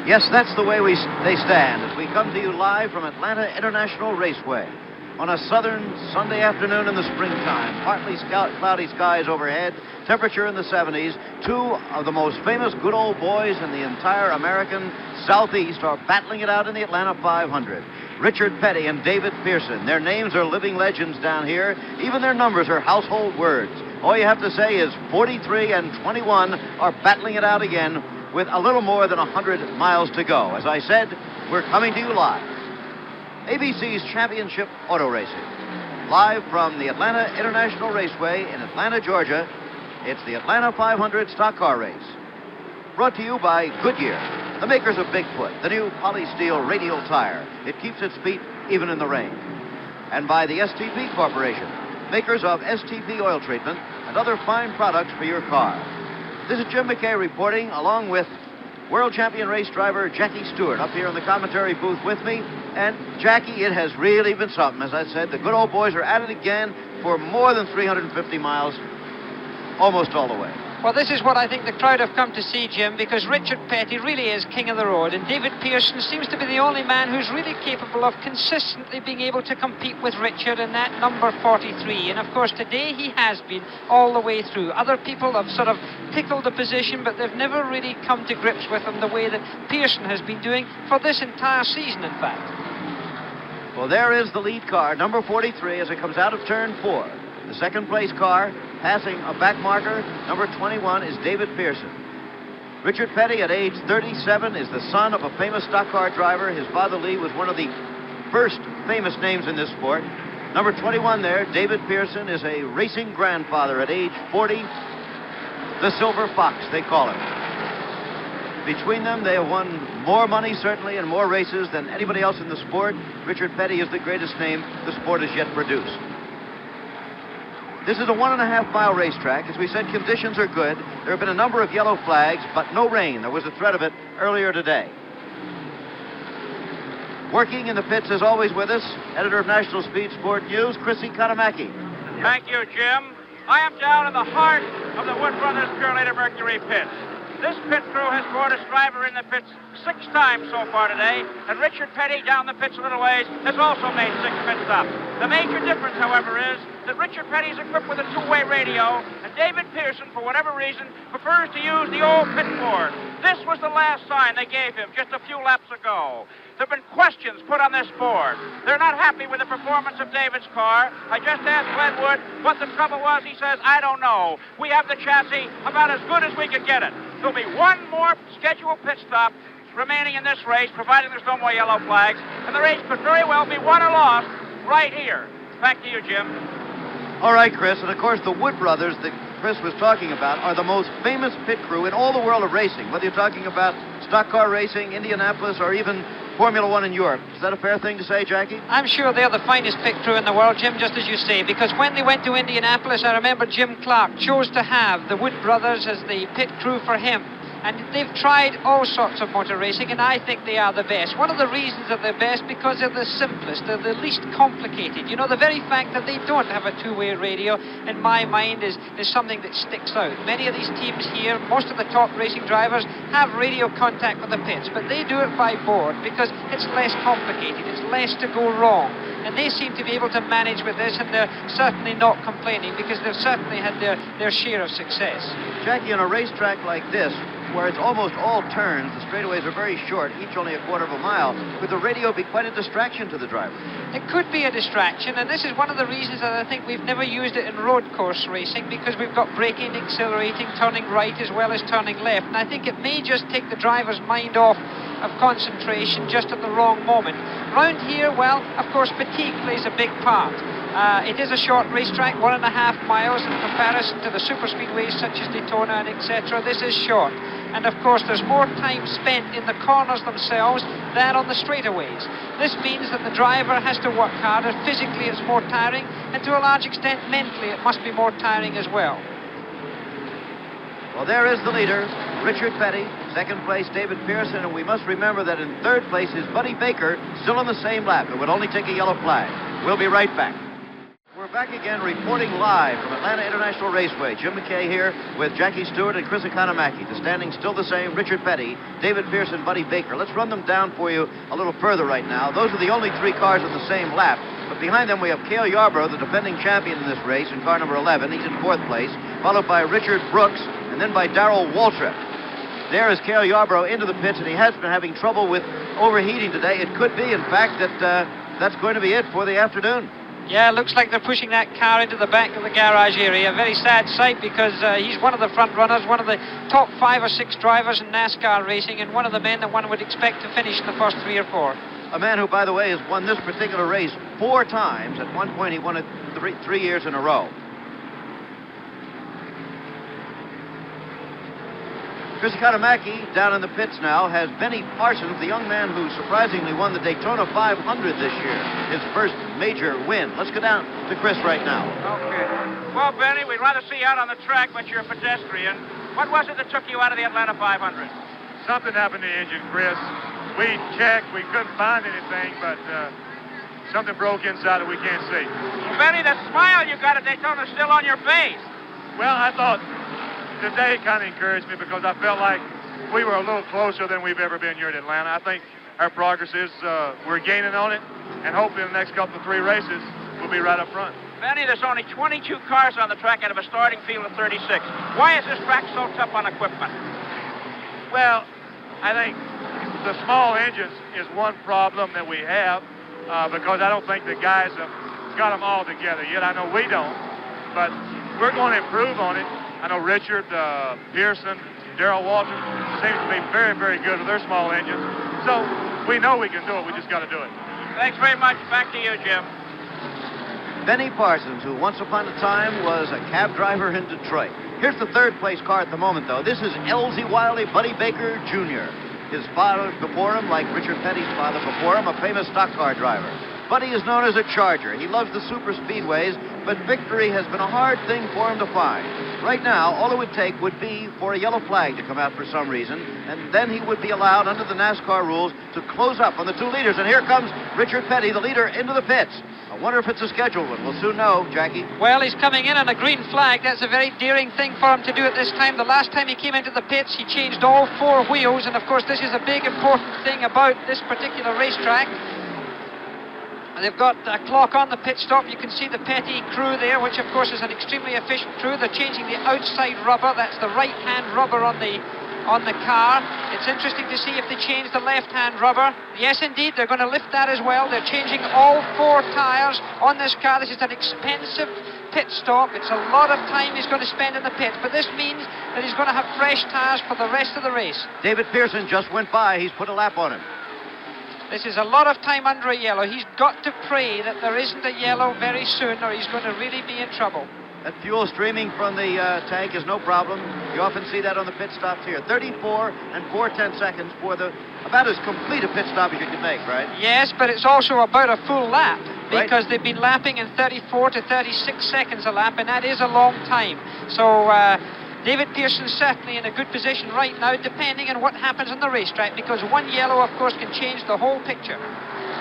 Yes, that's the way they stand as we come to you live from Atlanta International Raceway on a southern Sunday afternoon in the springtime. Partly cloudy skies overhead, temperature in the 70s. Two of the most famous good old boys in the entire American Southeast are battling it out in the Atlanta 500. Richard Petty and David Pearson. Their names are living legends down here. Even their numbers are household words. All you have to say is 43 and 21 are battling it out again with a little more than 100 miles to go. As I said, we're coming to you live. ABC's Championship Auto Racing. Live from the Atlanta International Raceway in Atlanta, Georgia, it's the Atlanta 500 Stock Car Race. Brought to you by Goodyear, the makers of Bigfoot, the new polysteel radial tire. It keeps its feet even in the rain. And by the STP Corporation, makers of STP oil treatment and other fine products for your car. This is Jim McKay reporting, along with world champion race driver Jackie Stewart up here in the commentary booth with me. And Jackie, it has really been something. As I said, the good old boys are at it again for more than 350 miles, almost all the way. Well, this is what I think the crowd have come to see, Jim, because Richard Petty really is king of the road, and David Pearson seems to be the only man who's really capable of consistently being able to compete with Richard in that number 43. And of course, today he has been all the way through. Other people have sort of tickled the position, but they've never really come to grips with him the way that Pearson has been doing for this entire season, in fact. Well, there is the lead car, number 43, as it comes out of turn 4. The second place car, passing a back marker, number 21, is David Pearson. Richard Petty, at age 37, is the son of a famous stock car driver. His father, Lee, was one of the first famous names in this sport. Number 21 there, David Pearson, is a racing grandfather at age 40. The Silver Fox, they call him. Between them, they have won more money, certainly, and more races than anybody else in the sport. Richard Petty is the greatest name the sport has yet produced. This is a 1.5-mile racetrack. As we said, conditions are good. There have been a number of yellow flags, but no rain. There was a threat of it earlier today. Working in the pits, as always, with us, editor of National Speed Sport News, Chrissy Katamaki. Thank you, Jim. I am down in the heart of the Wood Brothers Purelator Mercury pits. This pit crew has brought its driver in the pits 6 times so far today, and Richard Petty down the pits a little ways has also made 6 pit stops. The major difference, however, is that Richard Petty is equipped with a 2-way radio, and David Pearson, for whatever reason, prefers to use the old pit board. This was the last sign they gave him just a few laps ago. There have been questions put on this board. They're not happy with the performance of David's car. I just asked Glenwood what the trouble was. He says, I don't know. We have the chassis about as good as we could get it. There'll be one more scheduled pit stop remaining in this race, providing there's no more yellow flags, and the race could very well be won or lost right here. Back to you, Jim. All right, Chris, and of course the Wood Brothers that Chris was talking about are the most famous pit crew in all the world of racing, whether you're talking about stock car racing, Indianapolis, or even Formula One in Europe. Is that a fair thing to say, Jackie? I'm sure they're the finest pit crew in the world, Jim, just as you say, because when they went to Indianapolis, I remember Jim Clark chose to have the Wood Brothers as the pit crew for him. And they've tried all sorts of motor racing, and I think they are the best. One of the reasons they're the best, because they're the simplest, they're the least complicated. You know, the very fact that they don't have a 2-way radio, in my mind, is something that sticks out. Many of these teams here, most of the top racing drivers, have radio contact with the pits, but they do it by board because it's less complicated, it's less to go wrong. And they seem to be able to manage with this, and they're certainly not complaining because they've certainly had their share of success. Jackie, on a racetrack like this, where it's almost all turns, the straightaways are very short, each only a quarter of a mile, could the radio be quite a distraction to the driver? It could be a distraction, and this is one of the reasons that I think we've never used it in road course racing, because we've got braking, accelerating, turning right as well as turning left, and I think it may just take the driver's mind off of concentration just at the wrong moment. Round here, well, of course, fatigue plays a big part. It is a short racetrack, 1.5 miles in comparison to the super speedways such as Daytona and etc. This is short. And of course, there's more time spent in the corners themselves than on the straightaways. This means that the driver has to work harder. Physically, it's more tiring, and to a large extent, mentally, it must be more tiring as well. Well, there is the leader, Richard Petty. Second place, David Pearson, and we must remember that in third place is Buddy Baker, still on the same lap. It would only take a yellow flag. We'll be right back. We're We're back again reporting live from Atlanta International Raceway. Jim McKay here with Jackie Stewart and Chris Economaki. The standings still the same. Richard Petty, David Pearson, Buddy Baker. Let's run them down for you a little further right now. Those are the only three cars on the same lap. But behind them we have Cale Yarborough, the defending champion in this race, in car number 11. He's in fourth place, followed by Richard Brooks, and then by Darrell Waltrip. There is Cale Yarborough into the pits, and he has been having trouble with overheating today. It could be, in fact, that that's going to be it for the afternoon. Yeah, looks like they're pushing that car into the back of the garage area. A very sad sight because he's one of the front runners, one of the top 5 or 6 drivers in NASCAR racing, and one of the men that one would expect to finish in the first 3 or 4. A man who, by the way, has won this particular race 4 times. At one point, he won it 3 years in a row. Chris Economaki, down in the pits now, has Benny Parsons, the young man who surprisingly won the Daytona 500 this year, his first major win. Let's go down to Chris right now. Okay. Well, Benny, we'd rather see you out on the track, but you're a pedestrian. What was it that took you out of the Atlanta 500? Something happened to the engine, Chris. We checked, we couldn't find anything, but something broke inside that we can't see. Well, Benny, the smile you got at Daytona is still on your face. Well, I thought today kind of encouraged me because I felt like we were a little closer than we've ever been here at Atlanta. I think our progress is we're gaining on it, and hopefully in the next couple of 3 races, we'll be right up front. Benny, there's only 22 cars on the track out of a starting field of 36. Why is this track so tough on equipment? Well, I think the small engines is one problem that we have because I don't think the guys have got them all together yet. I know we don't, but we're going to improve on it. I know Richard, Pearson, Darrell Waltrip seems to be very, very good with their small engines. So we know we can do it. We just got to do it. Thanks very much. Back to you, Jim. Benny Parsons, who once upon a time was a cab driver in Detroit. Here's the third place car at the moment, though. This is Elsie Wiley, Buddy Baker Jr. His father before him, like Richard Petty's father before him, a famous stock car driver. Buddy is known as a charger. He loves the super speedways, but victory has been a hard thing for him to find. Right now, all it would take would be for a yellow flag to come out for some reason, and then he would be allowed, under the NASCAR rules, to close up on the 2 leaders. And here comes Richard Petty, the leader, into the pits. I wonder if it's a scheduled one. We'll soon know, Jackie. Well, he's coming in on a green flag. That's a very daring thing for him to do at this time. The last time he came into the pits, he changed all 4 wheels, and of course this is a big important thing about this particular racetrack. They've got a clock on the pit stop. You can see the Petty crew there, which of course is an extremely efficient crew. They're changing the outside rubber. That's the right-hand rubber on the car. It's interesting to see if they change the left-hand rubber. Yes, indeed, they're going to lift that as well. They're changing all 4 tires on this car. This is an expensive pit stop. It's a lot of time he's going to spend in the pit, but this means that he's going to have fresh tires for the rest of the race. David Pearson just went by. He's put a lap on him. This is a lot of time under a yellow. He's got to pray that there isn't a yellow very soon, or he's going to really be in trouble. That fuel streaming from the tank is no problem. You often see that on the pit stops here. 34 and 4/10 seconds for about as complete a pit stop as you can make, right? Yes, but it's also about a full lap, because Right. they've been lapping in 34 to 36 seconds a lap, and that is a long time. So David Pearson's certainly in a good position right now, depending on what happens on the racetrack, because one yellow, of course, can change the whole picture.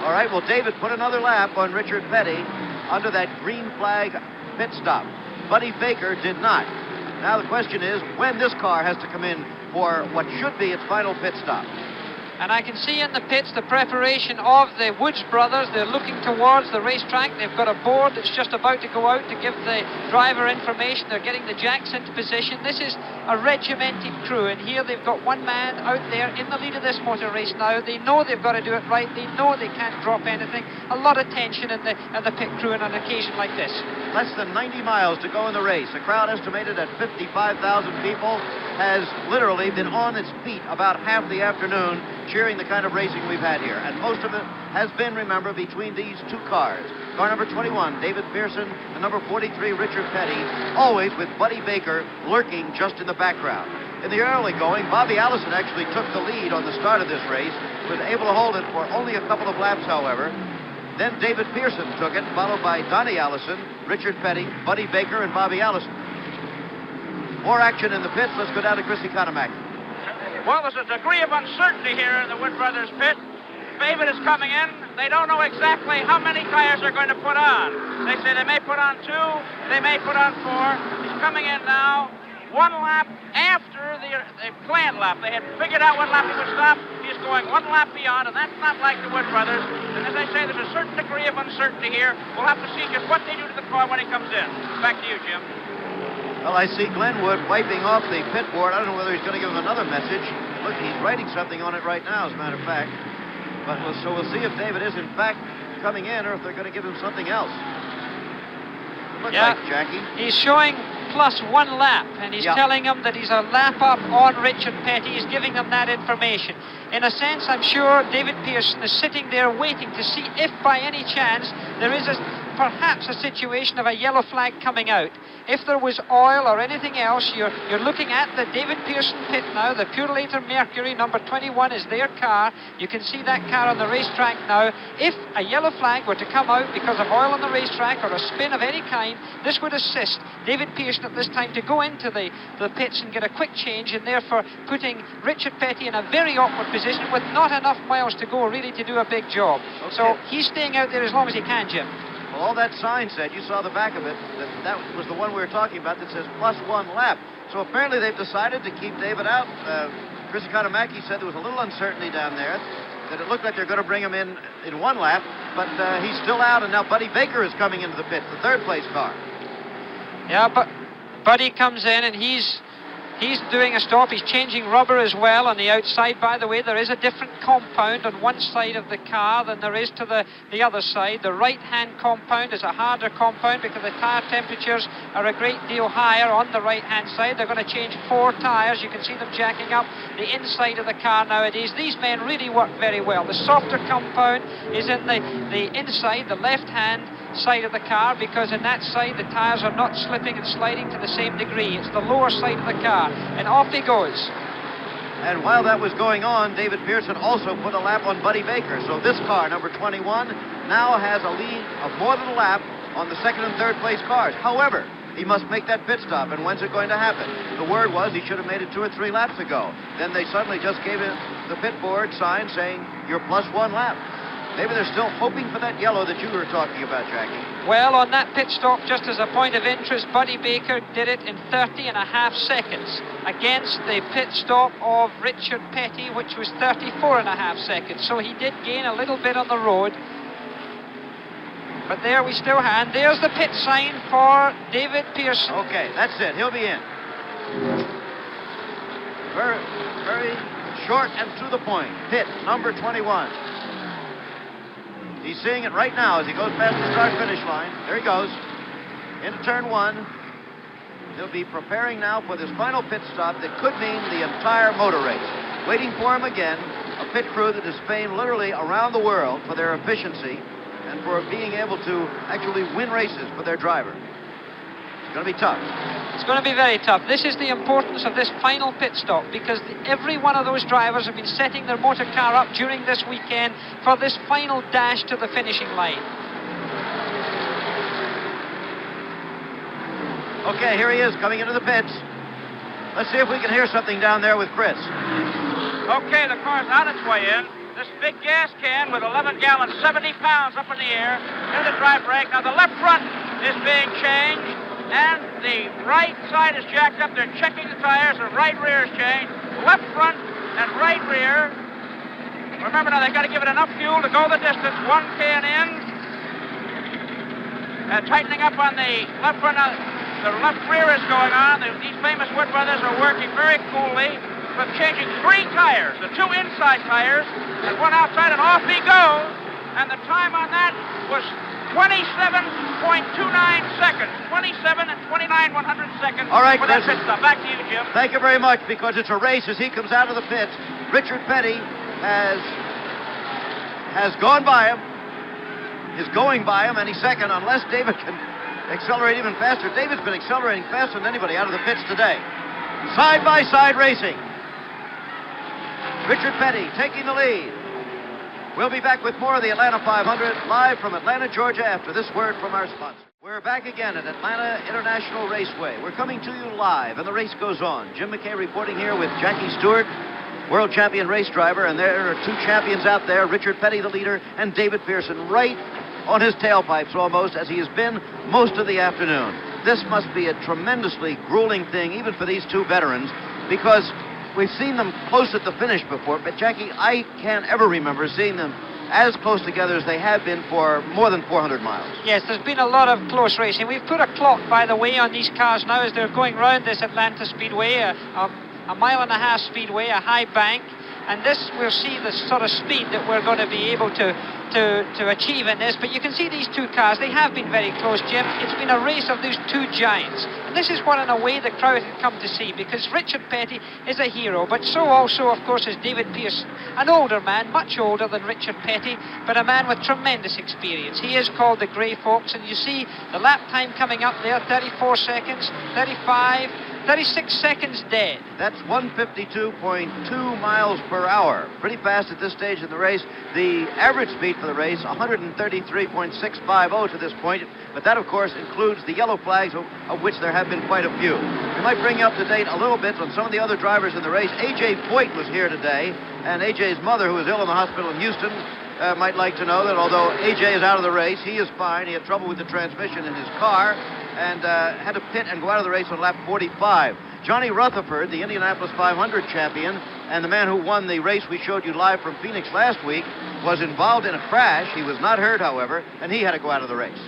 All right, well, David put another lap on Richard Petty under that green flag pit stop. Buddy Baker did not. Now the question is when this car has to come in for what should be its final pit stop. And I can see in the pits the preparation of the Woods brothers. They're looking towards the racetrack. They've got a board that's just about to go out to give the driver information. They're getting the jacks into position. This is a regimented crew, and here they've got one man out there in the lead of this motor race now. They know they've got to do it right. They know they can't drop anything. A lot of tension in the pit crew on an occasion like this. Less than 90 miles to go in the race. A crowd estimated at 55,000 people has literally been on its feet about half the afternoon, cheering the kind of racing we've had here. And most of it has been, remember, between these 2 cars. Car number 21, David Pearson, and number 43, Richard Petty, always with Buddy Baker lurking just in the background. In the early going, Bobby Allison actually took the lead on the start of this race, was able to hold it for only a couple of laps, however. Then David Pearson took it, followed by Donnie Allison, Richard Petty, Buddy Baker, and Bobby Allison. More action in the pits. Let's go down to Chris Economaki. Well, there's a degree of uncertainty here in the Wood Brothers pit. David is coming in. They don't know exactly how many tires they're going to put on. They say they may put on 2, they may put on 4. He's coming in now, 1 lap after the planned lap. They had figured out what lap he would stop. He's going 1 lap beyond, and that's not like the Wood brothers. And as I say, there's a certain degree of uncertainty here. We'll have to see just what they do to the car when he comes in. Back to you, Jim. Well, I see Glenwood wiping off the pit board. I don't know whether he's going to give him another message. Look, he's writing something on it right now, as a matter of fact. But so we'll see if David is, in fact, coming in or if they're going to give him something else. It looks like, Jackie. He's showing plus 1 lap, and he's telling them that he's a lap up on Richard Petty. He's giving them that information. In a sense, I'm sure David Pearson is sitting there waiting to see if by any chance there is perhaps a situation of a yellow flag coming out. If there was oil or anything else, you're looking at the David Pearson pit now. The Purelator Mercury number 21 is their car. You can see that car on the racetrack now. If a yellow flag were to come out because of oil on the racetrack or a spin of any kind, this would assist David Pearson at this time to go into the pits and get a quick change, and therefore putting Richard Petty in a very awkward position with not enough miles to go really to do a big job. Okay. So he's staying out there as long as he can, Jim. Well, all that sign said, you saw the back of it, that was the one we were talking about that says plus 1 lap. So apparently they've decided to keep David out. Chris Economaki said there was a little uncertainty down there, that it looked like they're going to bring him in 1 lap, but he's still out, and now Buddy Baker is coming into the pit, the 3rd place car. Yeah, but Buddy comes in, and he's doing a stop. He's changing rubber as well on the outside. By the way, there is a different compound on one side of the car than there is to the other side. The right-hand compound is a harder compound because the tire temperatures are a great deal higher on the right-hand side. They're going to change 4 tires. You can see them jacking up the inside of the car nowadays. These men really work very well. The softer compound is in the inside, the left-hand side of the car, because in that side the tires are not slipping and sliding to the same degree. It's the lower side of the car, and off he goes. And while that was going on, David Pearson also put a lap on Buddy Baker. So this car, number 21, now has a lead of more than a lap on the 2nd and 3rd place cars. However, he must make that pit stop, and when's it going to happen? The word was he should have made it 2 or 3 laps ago. Then they suddenly just gave him the pit board sign saying you're plus 1 lap. Maybe they're still hoping for that yellow that you were talking about, Jackie. Well, on that pit stop, just as a point of interest, Buddy Baker did it in 30.5 seconds against the pit stop of Richard Petty, which was 34.5 seconds. So he did gain a little bit on the road. But there we still have, and there's the pit sign for David Pearson. Okay, that's it. He'll be in. Very, very short and to the point. Pit number 21. He's seeing it right now as he goes past the start-finish line. There he goes, into turn 1. He'll be preparing now for this final pit stop that could mean the entire motor race. Waiting for him again, a pit crew that is famed literally around the world for their efficiency and for being able to actually win races for their driver. It's going to be tough. It's going to be very tough. This is the importance of this final pit stop, because every one of those drivers have been setting their motor car up during this weekend for this final dash to the finishing line. Okay, here he is coming into the pits. Let's see if we can hear something down there with Chris. Okay, the car's on its way in. This big gas can with 11 gallons, 70 pounds up in the air, in the dry brake. Now the left front is being changed, and the right side is jacked up. They're checking the tires. The right rear is changed. Left front and right rear. Remember now, they've got to give it enough fuel to go the distance. 1 can in. And tightening up on the left front. Now, the left rear is going on. These famous Wood brothers are working very coolly, but changing 3 tires. The 2 inside tires and 1 outside, and off he goes. And the time on that was 27.29 seconds. 27 and 29/100 seconds. All right, for that pit stop. Back to you, Jim. Thank you very much, because it's a race as he comes out of the pits. Richard Petty has gone by him, is going by him any second, unless David can accelerate even faster. David's been accelerating faster than anybody out of the pits today. Side-by-side racing. Richard Petty taking the lead. We'll be back with more of the Atlanta 500 live from Atlanta, Georgia, after this word from our sponsor. We're back again at Atlanta International Raceway. We're coming to you live, and the race goes on. Jim McKay reporting here with Jackie Stewart. world champion race driver, and there are two champions out there, Richard Petty, the leader, and David Pearson, right on his tailpipes almost, as he has been most of the afternoon. This must be a tremendously grueling thing, even for these two veterans, because we've seen them close at the finish before, but Jackie, I can't ever remember seeing them as close together as they have been for more than 400 miles. Yes, there's been a lot of close racing. We've put a clock, by the way, on these cars now as they're going round this Atlanta Speedway, a mile and a half speedway, a high bank, and this we'll see the sort of speed that we're going to be able to achieve in this. But you can see these two cars, they have been very close, Jim. It's been a race of these two giants, and this is what in a way the crowd had come to see, because Richard Petty is a hero, but so also of course is David Pearson, an older man, much older than Richard Petty, but a man with tremendous experience. He is called the Grey Fox, and you see the lap time coming up there, 34 seconds, 35, 36 seconds dead. That's 152.2 miles per hour. Pretty fast at this stage in the race. The average speed for the race, 133.650 to this point. But that, of course, includes the yellow flags, of which there have been quite a few. We might bring you up to date a little bit on some of the other drivers in the race. A.J. Foyt was here today, and A.J.'s mother, who is ill in the hospital in Houston, might like to know that although A.J. is out of the race, he is fine. He had trouble with the transmission in his car and had to pit and go out of the race on lap 45. Johnny Rutherford, the Indianapolis 500 champion, and the man who won the race we showed you live from Phoenix last week, was involved in a crash. He was not hurt, however, and he had to go out of the race.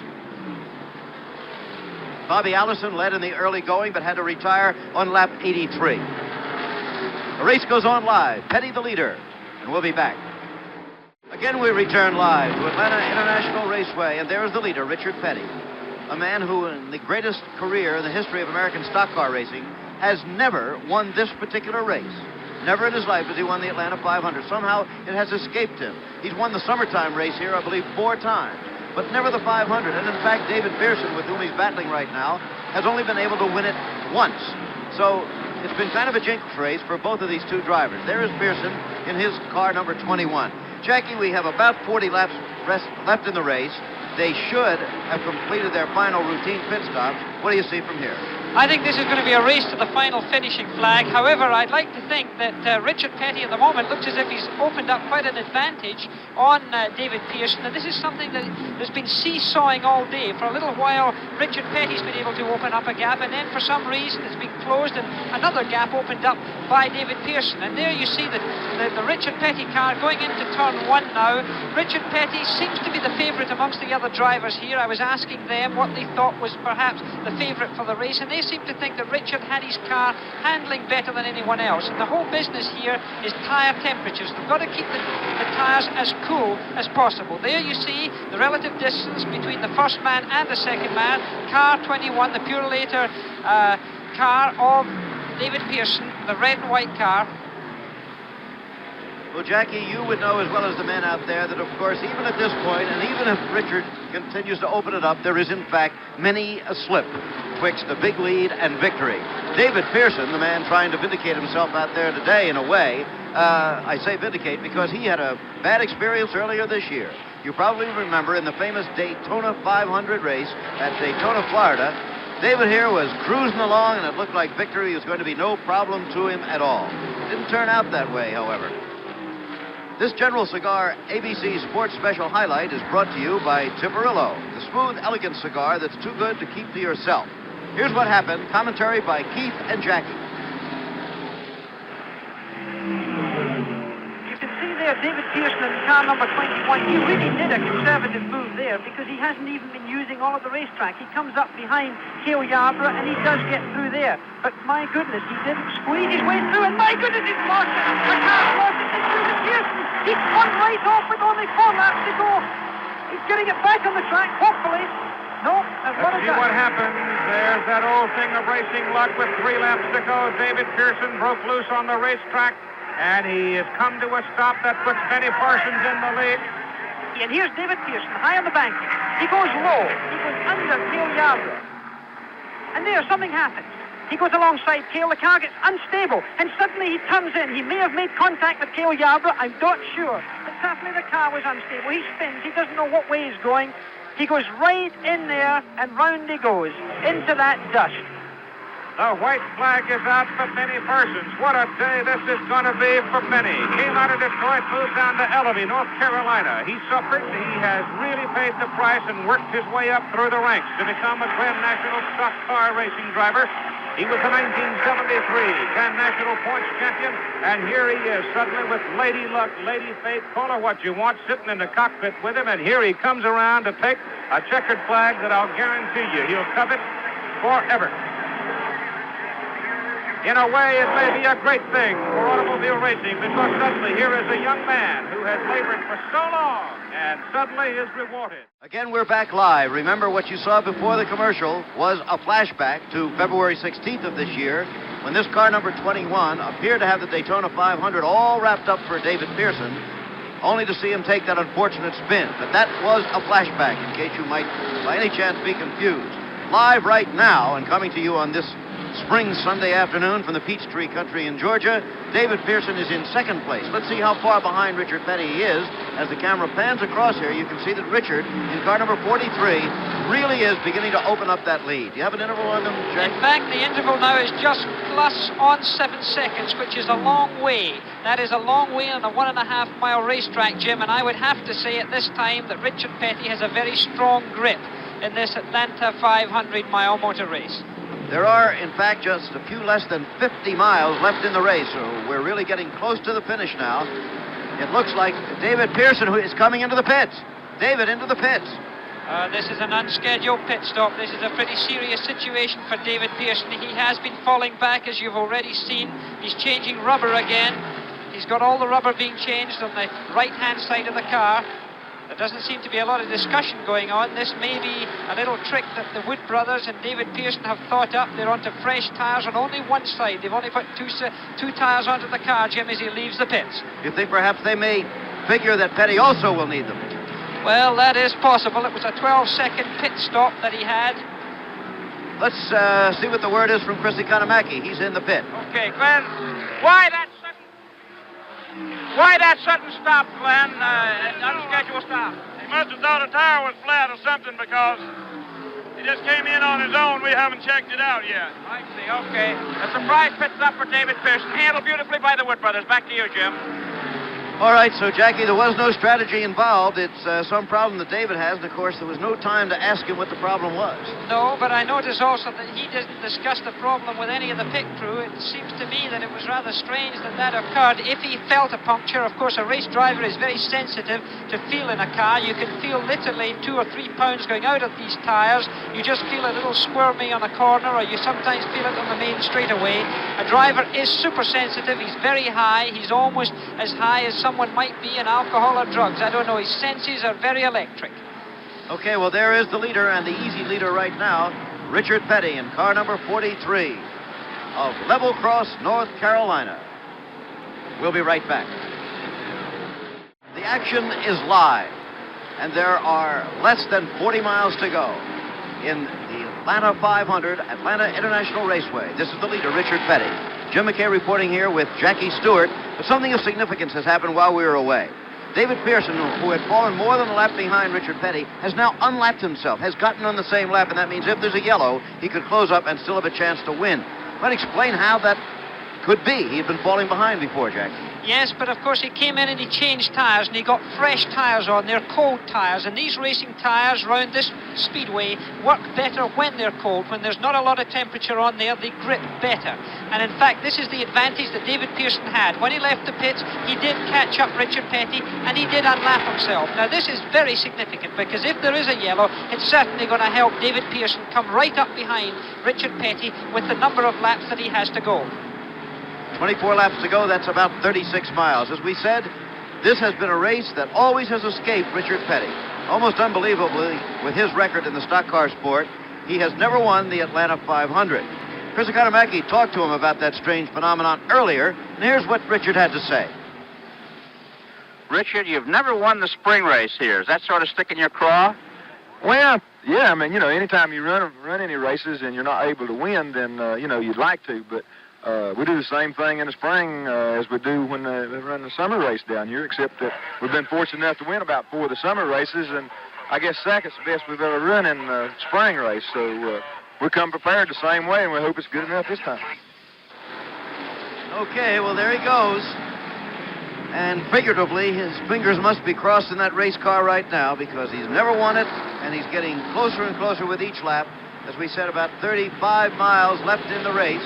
Bobby Allison led in the early going, but had to retire on lap 83. The race goes on live. Petty the leader, and we'll be back. Again, we return live to Atlanta International Raceway, and there is the leader, Richard Petty, a man who, in the greatest career in the history of American stock car racing, has never won this particular race. Never in his life has he won the Atlanta 500. Somehow it has escaped him. He's won the summertime race here, I believe, 4 times, but never the 500. And in fact, David Pearson, with whom he's battling right now, has only been able to win it once. So it's been kind of a jinx race for both of these two drivers. There is Pearson in his car number 21. Jackie, we have about 40 laps left in the race. They should have completed their final routine pit stops. What do you see from here? I think this is going to be a race to the final finishing flag. However, I'd like to think that Richard Petty at the moment looks as if he's opened up quite an advantage on David Pearson, and this is something that has been seesawing all day. For a little while, Richard Petty's been able to open up a gap, and then for some reason it's been closed and another gap opened up by David Pearson. And there you see the Richard Petty car going into turn 1 now. Richard Petty seems to be the favourite amongst the other drivers here. I was asking them what they thought was perhaps the favourite for the race, and they seem to think that Richard had his car handling better than anyone else. And the whole business here is tyre temperatures. They've got to keep the tyres as cool as possible. There you see the relative distance between the first man and the second man. Car 21, the pure later car of David Pearson, the red and white car. Well, Jackie, you would know as well as the men out there that, of course, even at this point, and even if Richard continues to open it up, there is, in fact, many a slip twixt the big lead and victory. David Pearson, the man trying to vindicate himself out there today, in a way, I say vindicate because he had a bad experience earlier this year. You probably remember in the famous Daytona 500 race at Daytona, Florida, David here was cruising along, and it looked like victory was going to be no problem to him at all. It didn't turn out that way, however. This General Cigar ABC Sports Special Highlight is brought to you by Tiparillo, the smooth, elegant cigar that's too good to keep to yourself. Here's what happened. Commentary by Keith and Jackie. You can see there David Pearson in car number 21. He really did a conservative move there because he hasn't even been using all of the racetrack. He comes up behind Cale Yarborough and he does get through there. But my goodness, he didn't squeeze his way through, and my goodness, he's lost it. The car's lost it. It's David Pearson. He's run right off with only 4 laps to go. He's getting it back on the track, hopefully. No, let's see what happens. There's that old thing of racing luck with 3 laps to go. David Pearson broke loose on the racetrack, and he has come to a stop that puts Benny Parsons in the lead. And here's David Pearson, high on the bank. He goes low. He goes under Cale Yarborough. And there, something happens. He goes alongside Cale. The car gets unstable, and suddenly he turns in. He may have made contact with Cale Yarborough. I'm not sure. But certainly the car was unstable. He spins. He doesn't know what way he's going. He goes right in there, and round he goes into that dust. The white flag is out for Benny Parsons. What a day this is going to be for Benny. Came out of Detroit, moved down to Ellerby, North Carolina. He suffered. He has really paid the price and worked his way up through the ranks to become a Grand National stock car racing driver. He was the 1973 Grand National points champion, and here he is suddenly with Lady Luck, Lady Fate, call her what you want, sitting in the cockpit with him, and here he comes around to take a checkered flag that I'll guarantee you he'll covet forever. In a way, it may be a great thing for automobile racing because suddenly here is a young man who has labored for so long and suddenly is rewarded. Again, we're back live. Remember, what you saw before the commercial was a flashback to February 16th of this year when this car number 21 appeared to have the Daytona 500 all wrapped up for David Pearson, only to see him take that unfortunate spin. But that was a flashback, in case you might by any chance be confused. Live right now and coming to you on this spring Sunday afternoon from the Peachtree Country in Georgia, David Pearson is in second place. Let's see how far behind Richard Petty he is. As the camera pans across here, you can see that Richard, in car number 43, really is beginning to open up that lead. Do you have an interval on them, Jack? In fact, the interval now is just plus on 7 seconds, which is a long way. That is a long way on a 1.5-mile racetrack, Jim, and I would have to say at this time that Richard Petty has a very strong grip in this Atlanta 500-mile motor race. There are, in fact, just a few less than 50 miles left in the race, so we're really getting close to the finish now. It looks like David Pearson, who is coming into the pits. David, into the pits. This is an unscheduled pit stop. This is a pretty serious situation for David Pearson. He has been falling back, as you've already seen. He's changing rubber again. He's got all the rubber being changed on the right-hand side of the car. There doesn't seem to be a lot of discussion going on. This may be a little trick that the Wood brothers and David Pearson have thought up. They're onto fresh tyres on only one side. They've only put two tyres onto the car, Jim, as he leaves the pits. You think perhaps they may figure that Petty also will need them? Well, that is possible. It was a 12-second pit stop that he had. Let's see what the word is from Chrissy Kanamaki. He's in the pit. Okay, Glenn, why that sudden stop, Glenn? Unscheduled stop. He must have thought a tire was flat or something because he just came in on his own. We haven't checked it out yet. I see, okay. A surprise pit stop for David Pearson, handled beautifully by the Wood brothers. Back to you, Jim. All right, so, Jackie, there was no strategy involved. It's some problem that David has, and, of course, there was no time to ask him what the problem was. No, but I notice also that he didn't discuss the problem with any of the pit crew. It seems to me that it was rather strange that that occurred. If he felt a puncture, of course, a race driver is very sensitive to feel in a car. You can feel literally 2 or 3 pounds going out of these tires. You just feel a little squirmy on a corner, or you sometimes feel it on the main straightaway. A driver is super sensitive. He's very high. He's almost as high as someone might be in alcohol or drugs. I don't know. His senses are very electric. Okay, well, there is the leader, and the easy leader right now, Richard Petty in car number 43 of Level Cross, North Carolina. We'll be right back. The action is live, and there are less than 40 miles to go in the Atlanta 500, Atlanta International Raceway. This is the leader, Richard Petty. Jim McKay reporting here with Jackie Stewart, but something of significance has happened while we were away. David Pearson, who had fallen more than a lap behind Richard Petty, has now unlapped himself, has gotten on the same lap, and that means if there's a yellow, he could close up and still have a chance to win. But explain how that could be. He had been falling behind before, Jack. Yes, but of course he came in and he changed tyres, and he got fresh tyres on. They're cold tyres, and these racing tyres around this speedway work better when they're cold. When there's not a lot of temperature on there, they grip better. And in fact, this is the advantage that David Pearson had. When he left the pits, he did catch up Richard Petty, and he did unlap himself. Now, this is very significant, because if there is a yellow, it's certainly going to help David Pearson come right up behind Richard Petty with the number of laps that he has to go. 24 laps to go, that's about 36 miles. As we said, this has been a race that always has escaped Richard Petty. Almost unbelievably, with his record in the stock car sport, he has never won the Atlanta 500. Chris Economaki talked to him about that strange phenomenon earlier, and here's what Richard had to say. Richard, you've never won the spring race here. Is that sort of sticking your craw? Well, yeah, I mean, you know, anytime you run any races and you're not able to win, then, you know, you'd like to, but we do the same thing in the spring as we do when they run the summer race down here, except that we've been fortunate enough to win about 4 of the summer races, and I guess second's the best we've ever run in the spring race. So we come prepared the same way, and we hope it's good enough this time. Okay, well, there he goes. And figuratively, his fingers must be crossed in that race car right now because he's never won it, and he's getting closer and closer with each lap. As we said, about 35 miles left in the race.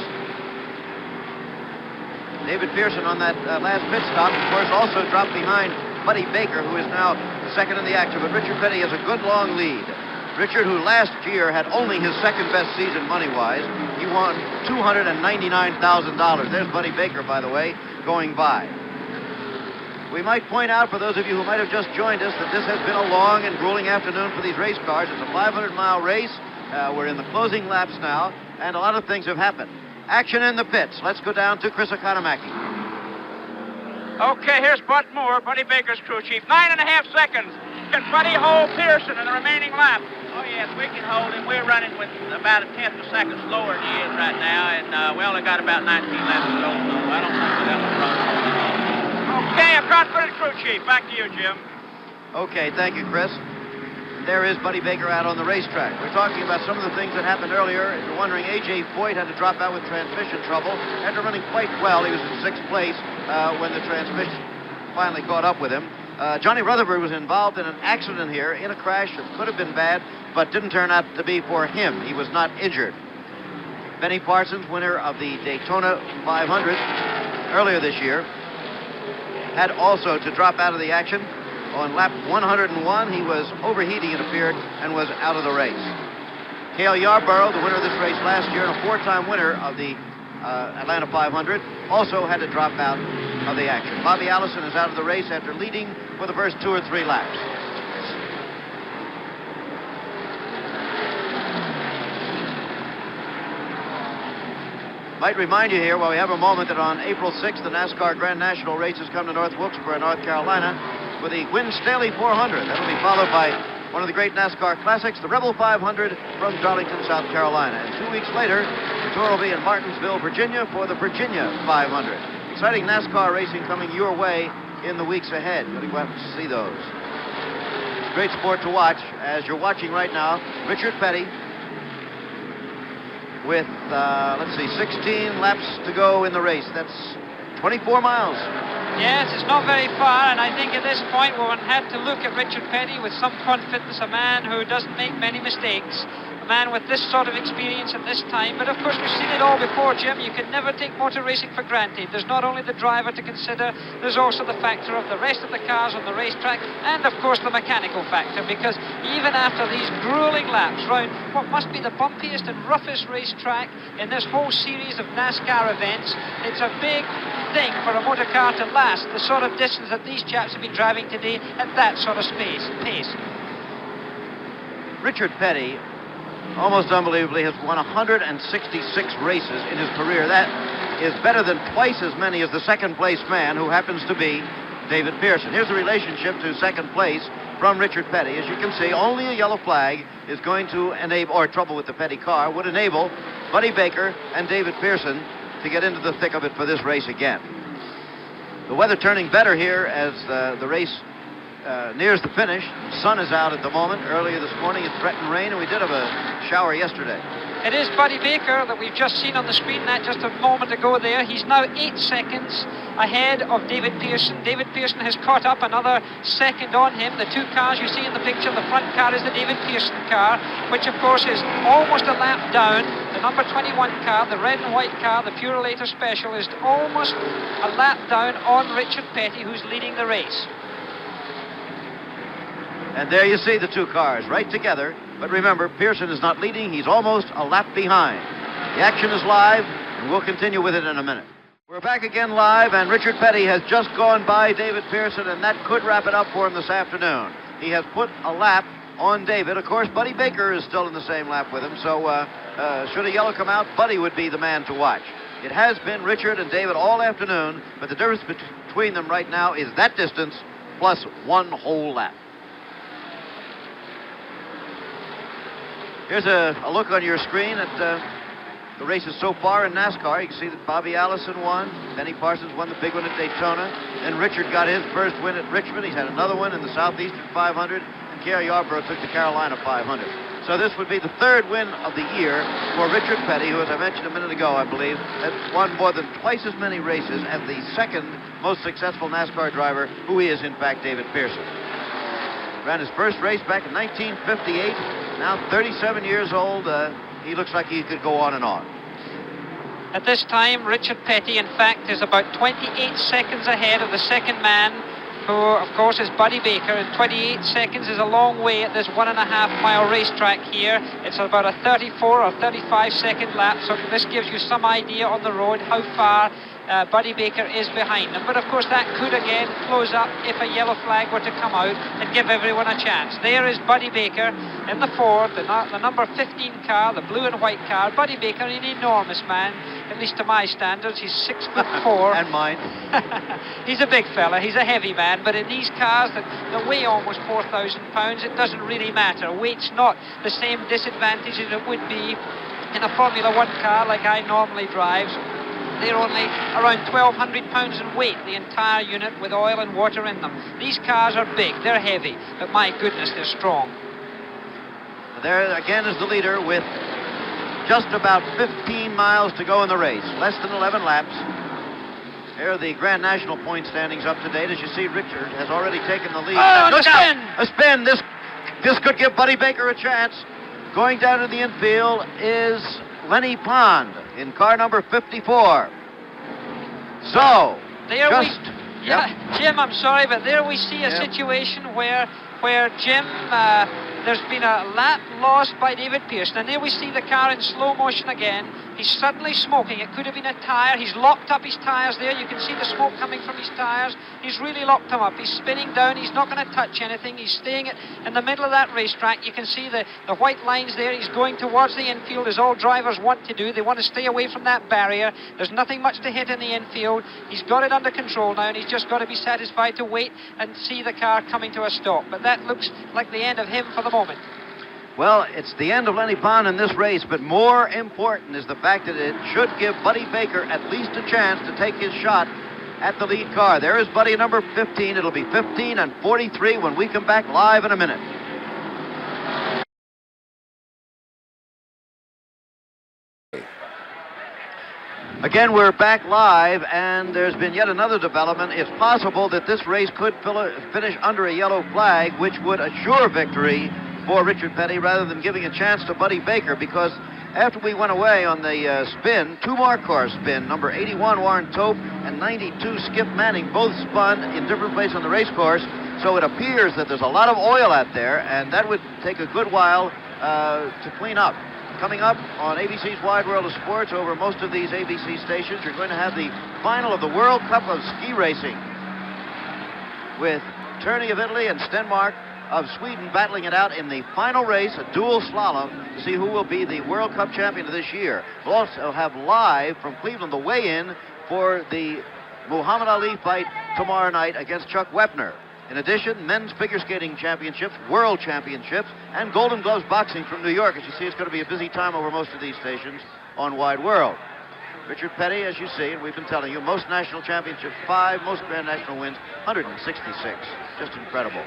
David Pearson on that last pit stop, of course, also dropped behind Buddy Baker, who is now second in the action. But Richard Petty has a good long lead. Richard, who last year had only his second best season money-wise, he won $299,000. There's Buddy Baker, by the way, going by. We might point out, for those of you who might have just joined us, that this has been a long and grueling afternoon for these race cars. It's a 500-mile race. We're in the closing laps now, and a lot of things have happened. Action in the pits. Let's go down to Chris Economaki. Okay, here's Bud Moore, Buddy Baker's crew chief. 9.5 seconds. Can Buddy hold Pearson in the remaining lap? Oh, yes, we can hold him. We're running with about a tenth of a second slower than he is right now, and we only got about 19 laps to go, so I don't think we'll have a problem. Okay, a confident crew chief. Back to you, Jim. Okay, thank you, Chris. There is Buddy Baker out on the racetrack. We're talking about some of the things that happened earlier. If you're wondering, A.J. Foyt had to drop out with transmission trouble. After running quite well, he was in 6th place when the transmission finally caught up with him. Johnny Rutherford was involved in an accident here, in a crash that could have been bad, but didn't turn out to be for him. He was not injured. Benny Parsons, winner of the Daytona 500 earlier this year, had also to drop out of the action. On lap 101, he was overheating, it appeared, and was out of the race. Cale Yarborough, the winner of this race last year and a 4-time winner of the Atlanta 500, also had to drop out of the action. Bobby Allison is out of the race after leading for the first 2 or 3 laps. Might remind you here, while we have a moment, that on April 6th, the NASCAR Grand National races come to North Wilkesboro, North Carolina, with the Win Staley 400. That'll be followed by one of the great NASCAR classics, the Rebel 500 from Darlington, South Carolina. And 2 weeks later, the tour will be in Martinsville, Virginia for the Virginia 500. Exciting NASCAR racing coming your way in the weeks ahead. You're going to go out and see those. It's a great sport to watch. As you're watching right now, Richard Petty with, 16 laps to go in the race. That's 24 miles. Yes, it's not very far, and I think at this point one had to look at Richard Petty with some confidence, a man who doesn't make many mistakes, a man with this sort of experience at this time. But of course, we've seen it all before, Jim. You can never take motor racing for granted. There's not only the driver to consider, there's also the factor of the rest of the cars on the racetrack, and of course the mechanical factor, because even after these grueling laps round what must be the bumpiest and roughest racetrack in this whole series of NASCAR events, it's a big thing for a motor car to last the sort of distance that these chaps have been driving today at that sort of pace. Richard Petty, almost unbelievably, has won 166 races in his career. That is better than twice as many as the second-place man, who happens to be David Pearson. Here's the relationship to second place from Richard Petty. As you can see, only a yellow flag is going to enable, or trouble with the Petty car, would enable Buddy Baker and David Pearson to get into the thick of it for this race again. The weather turning better here as the race nears the finish. The sun is out at the moment. Earlier this morning it threatened rain, and we did have a shower yesterday. It is Buddy Baker that we've just seen on the screen that just a moment ago there. He's now 8 seconds ahead of David Pearson. David Pearson has caught up another second on him. The 2 cars you see in the picture, the front car is the David Pearson car, which of course is almost a lap down. The number 21 car, the red and white car, the Purelator Special, is almost a lap down on Richard Petty, who's leading the race. And there you see the 2 cars right together. But remember, Pearson is not leading. He's almost a lap behind. The action is live, and we'll continue with it in a minute. We're back again live, and Richard Petty has just gone by David Pearson, and that could wrap it up for him this afternoon. He has put a lap on David. Of course, Buddy Baker is still in the same lap with him, so should a yellow come out, Buddy would be the man to watch. It has been Richard and David all afternoon, but the difference between them right now is that distance plus 1 whole lap. Here's a look on your screen at the races so far in NASCAR. You can see that Bobby Allison won. Benny Parsons won the big one at Daytona. Then Richard got his first win at Richmond. He's had another one in the Southeastern 500. And Cale Yarborough took the Carolina 500. So this would be the third win of the year for Richard Petty, who, as I mentioned a minute ago, I believe, has won more than twice as many races as the second most successful NASCAR driver, who is, in fact, David Pearson. Ran his first race back in 1958. Now 37 years old. He looks like he could go on and on. At this time, Richard Petty, in fact, is about 28 seconds ahead of the second man, who, of course, is Buddy Baker. And 28 seconds is a long way at this 1.5-mile racetrack here. It's about a 34 or 35-second lap, so this gives you some idea on the road how far Buddy Baker is behind them. But of course that could again close up if a yellow flag were to come out and give everyone a chance. There is Buddy Baker in the Ford, the number 15 car, the blue and white car. Buddy Baker, an enormous man, at least to my standards. He's 6'4". And mine. He's a big fella, he's a heavy man, but in these cars that weigh almost 4,000 pounds, it doesn't really matter. Weight's not the same disadvantage as it would be in a Formula 1 car like I normally drive. They're only around 1,200 pounds in weight, the entire unit, with oil and water in them. These cars are big, they're heavy, but my goodness, they're strong. There again is the leader with just about 15 miles to go in the race, less than 11 laps. Here are the Grand National point standings up to date. As you see, Richard has already taken the lead. Oh, a spin! A spin! This could give Buddy Baker a chance. Going down to the infield is Lenny Pond in car number 54. So, Jim, I'm sorry, but there we see a situation where Jim, there's been a lap lost by David Pearson, and there we see the car in slow motion again. He's suddenly smoking. It could have been a tire. He's locked up his tires there. You can see the smoke coming from his tires. He's really locked them up. He's spinning down. He's not going to touch anything. He's staying in the middle of that racetrack. You can see the white lines there. He's going towards the infield, as all drivers want to do. They want to stay away from that barrier. There's nothing much to hit in the infield. He's got it under control now, and he's just got to be satisfied to wait and see the car coming to a stop. But that looks like the end of him for the moment. Well, it's the end of Lenny Pond in this race, but more important is the fact that it should give Buddy Baker at least a chance to take his shot at the lead car. There is Buddy number 15. It'll be 15 and 43 when we come back live in a minute. Again, we're back live, and there's been yet another development. It's possible that this race could finish under a yellow flag, which would assure victory for Richard Petty rather than giving a chance to Buddy Baker, because after we went away on the spin, two more cars spin. Number 81, Warren Tope, and 92, Skip Manning, both spun in different places on the race course. So it appears that there's a lot of oil out there, and that would take a good while to clean up. Coming up on ABC's Wide World of Sports, over most of these ABC stations, you're going to have the final of the World Cup of ski racing, with Turney of Italy and Stenmark of Sweden battling it out in the final race, a dual slalom, to see who will be the World Cup champion of this year. We'll also have live from Cleveland the weigh-in for the Muhammad Ali fight tomorrow night against Chuck Wepner. In addition, men's figure skating championships, world championships, and Golden Gloves boxing from New York. As you see, it's going to be a busy time over most of these stations on Wide World. Richard Petty, as you see, and we've been telling you, most national championships, 5, most Grand National wins, 166. Just incredible.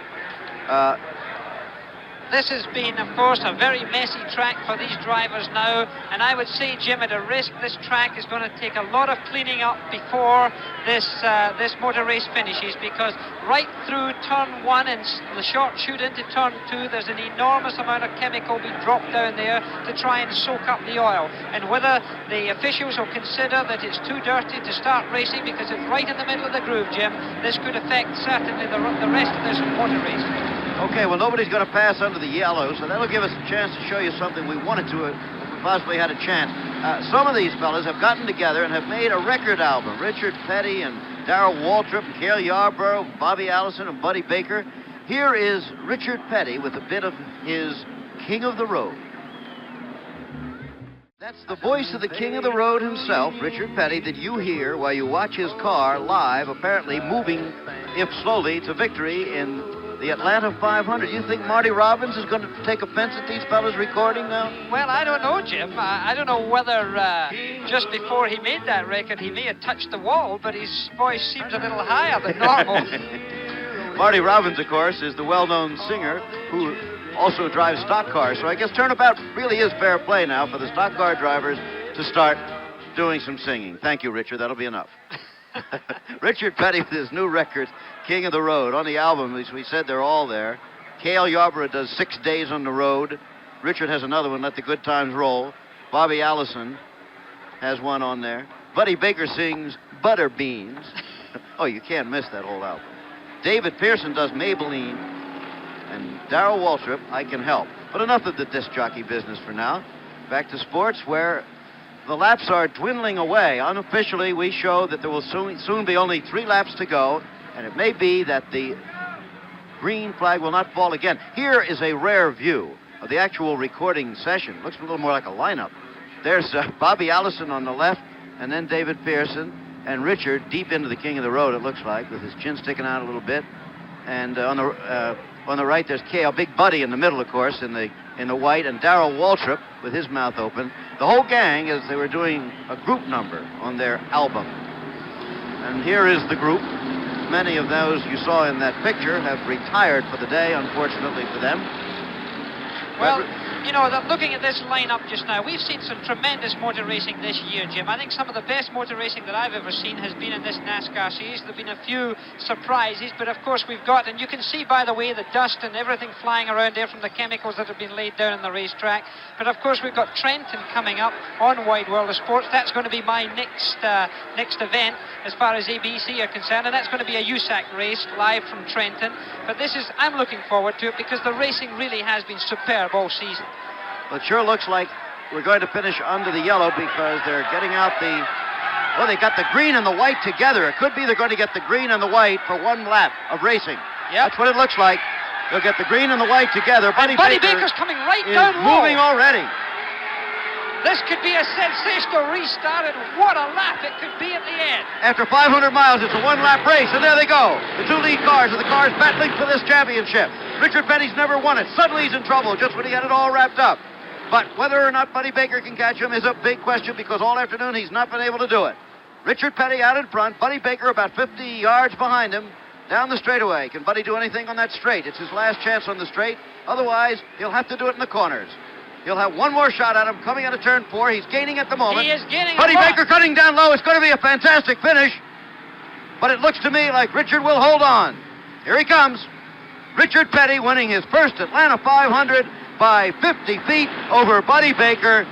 This has been, of course, a very messy track for these drivers now, and I would say, Jim, at a risk, this track is going to take a lot of cleaning up before this motor race finishes, because right through turn 1 and the short chute into turn 2, there's an enormous amount of chemical being dropped down there to try and soak up the oil. And whether the officials will consider that it's too dirty to start racing because it's right in the middle of the groove, Jim, this could affect certainly the rest of this motor race. Okay, well, nobody's going to pass under the yellow, so that'll give us a chance to show you something we wanted to if we possibly had a chance. Some of these fellas have gotten together and have made a record album. Richard Petty and Darrell Waltrip and Cale Yarborough, Bobby Allison and Buddy Baker. Here is Richard Petty with a bit of his King of the Road. That's the voice of the King of the Road himself, Richard Petty, that you hear while you watch his car live, apparently moving, if slowly, to victory in the Atlanta 500. You think Marty Robbins is going to take offense at these fellas recording now? Well, I don't know, Jim. I don't know whether just before he made that record he may have touched the wall, but his voice seems a little higher than normal. Marty Robbins, of course, is the well-known singer who also drives stock cars. So I guess turnabout really is fair play now for the stock car drivers to start doing some singing. Thank you, Richard. That'll be enough. Richard Petty with his new record, King of the Road. On the album, as we said, they're all there. Cale Yarborough does 6 days on the road. Richard has another one, Let the Good Times Roll. Bobby Allison has one on there. Buddy Baker sings Butter Beans. Oh, you can't miss that whole album. David Pearson does Maybelline. And Darrell Waltrip, I Can Help. But enough of the disc jockey business for now. Back to sports, where the laps are dwindling away. Unofficially, we show that there will soon be only 3 laps to go, and it may be that the green flag will not fall again. Here is a rare view of the actual recording session. Looks a little more like a lineup. There's Bobby Allison on the left, and then David Pearson, and Richard deep into the King of the Road, it looks like, with his chin sticking out a little bit. And on the right, there's Cale, Big Buddy in the middle, of course, in the white, and Darrell Waltrip with his mouth open. The whole gang, as they were doing a group number on their album. And here is the group. Many of those you saw in that picture have retired for the day, unfortunately for them. Well, you know, looking at this lineup just now, we've seen some tremendous motor racing this year, Jim. I think some of the best motor racing that I've ever seen has been in this NASCAR series. There have been a few surprises, but of course we've got, and you can see, by the way, the dust and everything flying around there from the chemicals that have been laid down on the racetrack. But of course we've got Trenton coming up on Wide World of Sports. That's going to be my next event as far as ABC are concerned, and that's going to be a USAC race live from Trenton. But I'm looking forward to it because the racing really has been superb all season. Well, it sure looks like we're going to finish under the yellow because they're getting out well, they got the green and the white together. It could be they're going to get the green and the white for 1 lap of racing. Yeah, that's what it looks like. They'll get the green and the white together. Buddy Baker's coming right is down low. Moving already. This could be a sensational restart, and what a lap it could be at the end. After 500 miles, it's a 1-lap race, and there they go. The 2 lead cars are the cars battling for this championship. Richard Petty's never won it. Suddenly he's in trouble just when he had it all wrapped up. But whether or not Buddy Baker can catch him is a big question because all afternoon he's not been able to do it. Richard Petty out in front, Buddy Baker about 50 yards behind him down the straightaway. Can Buddy do anything on that straight? It's his last chance on the straight. Otherwise, he'll have to do it in the corners. He'll have one more shot at him coming out of turn 4. He's gaining at the moment. He is gaining. Buddy Baker cutting down low. It's going to be a fantastic finish. But it looks to me like Richard will hold on. Here he comes. Richard Petty winning his first Atlanta 500 by 50 feet over Buddy Baker.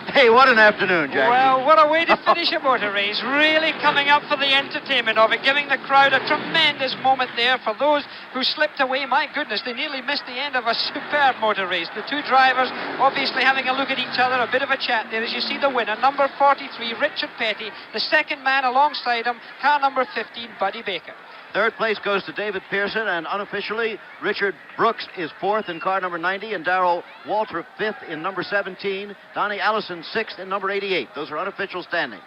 Hey, what an afternoon, Jack. Well, what a way to finish a motor race. Really coming up for the entertainment of it, giving the crowd a tremendous moment there. For those who slipped away, my goodness, they nearly missed the end of a superb motor race. The 2 drivers obviously having a look at each other, a bit of a chat there as you see the winner, number 43, Richard Petty. The second man alongside him, car number 15, Buddy Baker. Third place goes to David Pearson, and unofficially, Richard Brooks is 4th in car number 90, and Darrell Waltrip 5th in number 17, Donnie Allison 6th in number 88. Those are unofficial standings.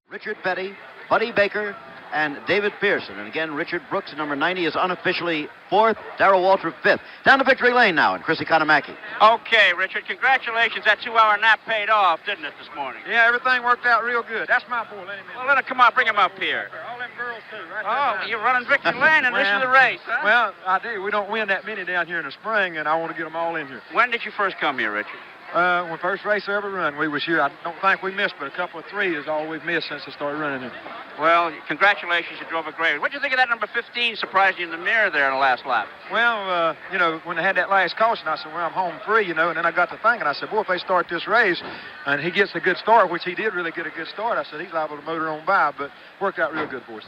Richard Petty, Buddy Baker, and David Pearson. And again, Richard Brooks in number 90 is unofficially 4th, Darrell Waltrip 5th. Down to victory lane now, and Chris Economaki. Okay, Richard, congratulations. That 2-hour nap paid off, didn't it, this morning? Yeah, everything worked out real good. That's my boy, let him in. Well, let him come out. Bring him up here. All them girls, too. Right Oh, you're running victory lane, and this is the race, huh? Well, I do. We don't win that many down here in the spring, and I want to get them all in here. When did you first come here, Richard? When first race I ever run, we was here. I don't think we missed, but a couple of 3 is all we've missed since I started running here. Well, congratulations, you drove a great. What did you think of that number 15 surprised you in the mirror there in the last lap? Well, you know, when they had that last caution, I said, well, I'm home free, you know, and then I got to thinking, I said, boy, if they start this race and he gets a good start, which he did really get a good start, I said, he's liable to motor on by, but worked out real good for us.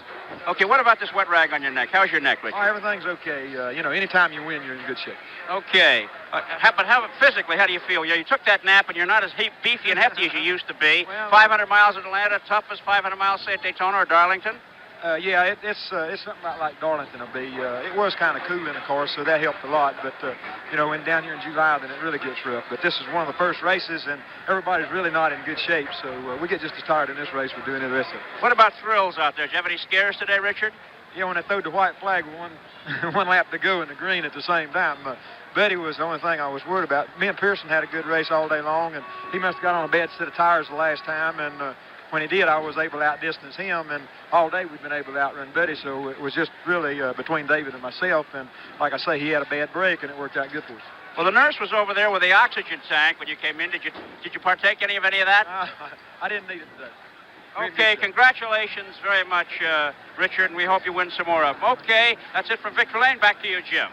Okay, what about this wet rag on your neck? How's your neck, Richard? Oh, everything's okay. You know, anytime you win, you're in good shape. Okay. But physically, how do you feel? You took that nap and you're not as beefy and hefty as you used to be. Well, 500 miles at Atlanta, tough as 500 miles, say, at Daytona or Darlington? Yeah, it's something like Darlington will be. It was kind of cool in the car, so that helped a lot. But, you know, when down here in July, then it really gets rough. But this is one of the first races, and everybody's really not in good shape. So we get just as tired in this race we're doing in the rest of it. What about thrills out there? Did you have any scares today, Richard? when they threw the white flag with one lap to go in the green at the same time. Betty was the only thing I was worried about. Me and Pearson had a good race all day long, and he must have got on a bad set of tires the last time, and when he did, I was able to outdistance him, and all day we've been able to outrun Betty, so it was just really between David and myself, and like I say, he had a bad break, and it worked out good for us. Well, the nurse was over there with the oxygen tank when you came in. Did you partake any of that? I didn't need it today. Okay, congratulations very much, Richard, and we hope you win some more of them. Okay, that's it from Victor Lane. Back to you, Jim.